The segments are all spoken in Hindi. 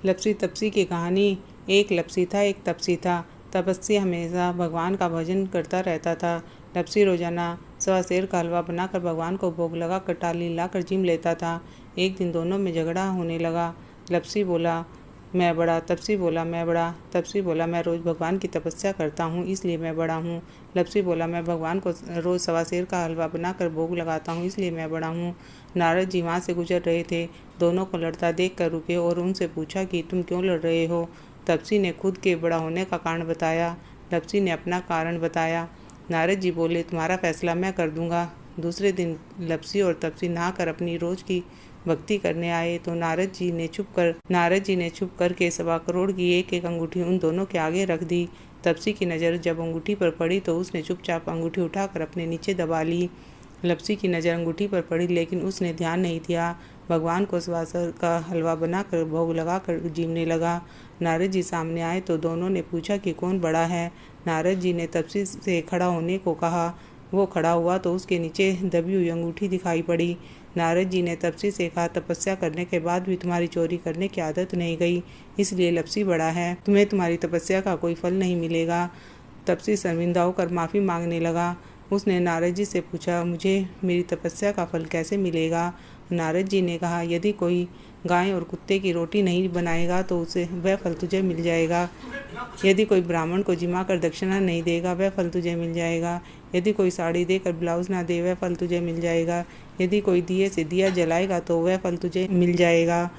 लपसी तपसी की कहानी। एक लपसी था, एक तपसी था। तपस्वी हमेशा भगवान का भजन करता रहता था। लपसी रोजाना सवा सेर का हलवा बनाकर भगवान को भोग लगाकर टाली लाकर जिम लेता था। एक दिन दोनों में झगड़ा होने लगा। लपसी बोला मैं बड़ा, तपसी बोला मैं बड़ा। तपसी बोला मैं रोज़ भगवान की तपस्या करता हूँ इसलिए मैं बड़ा हूँ। लपसी बोला मैं भगवान को रोज़ सवा सेर का हलवा बनाकर भोग लगाता हूँ इसलिए मैं बड़ा हूँ। नारद जी वहाँ से गुजर रहे थे। दोनों को लड़ता देख कर रुके और उनसे पूछा कि तुम क्यों लड़ रहे हो। तपसी ने खुद के बड़ा होने का कारण बताया। लपसी ने अपना कारण बताया। नारद जी बोले तुम्हारा फैसला मैं कर दूंगा। दूसरे दिन लपसी और तपसी नहाकर अपनी रोज की भक्ति करने आए तो नारद जी ने छुप करके 1.25 करोड़ की एक एक अंगूठी उन दोनों के आगे रख दी। तपसी की नज़र जब अंगूठी पर पड़ी तो उसने चुपचाप अंगूठी उठाकर अपने नीचे दबा ली। लपसी की नज़र अंगूठी पर पड़ी लेकिन उसने ध्यान नहीं दिया। भगवान को स्वासर का हलवा बनाकर भोग लगाकर जीमने लगा। नारद जी सामने आए तो दोनों ने पूछा कि कौन बड़ा है। नारद जी ने तपसी से खड़ा होने को कहा। वो खड़ा हुआ तो उसके नीचे दबी हुई अंगूठी दिखाई पड़ी। नारद जी ने तपसी से कहा तपस्या करने के बाद भी तुम्हारी चोरी करने की आदत नहीं गई, इसलिए लपसी बड़ा है। तुम्हें तुम्हारी तपस्या का कोई फल नहीं मिलेगा। तपसी शर्मिंदा होकर माफ़ी मांगने लगा। उसने नारद जी से पूछा मुझे मेरी तपस्या का फल कैसे मिलेगा। नारद जी ने कहा यदि कोई गाय और कुत्ते की रोटी नहीं बनाएगा तो उसे वह फल तुझे मिल जाएगा। यदि कोई ब्राह्मण को जिमा कर दक्षिणा नहीं देगा वह फल तुझे मिल जाएगा। यदि कोई साड़ी देकर ब्लाउज ना दे वह फल तुझे मिल जाएगा। यदि कोई दिए से दिया जलाएगा तो वह फल तुझे मिल जाएगा।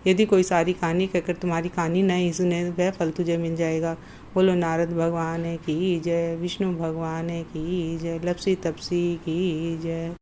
यदि कोई सारी कहानी कहकर तुम्हारी कहानी नहीं सुने वह फल तुझे मिल जाएगा। बोलो नारद भगवान की जय, विष्णु भगवान की जय, लपसी तपसी की जय।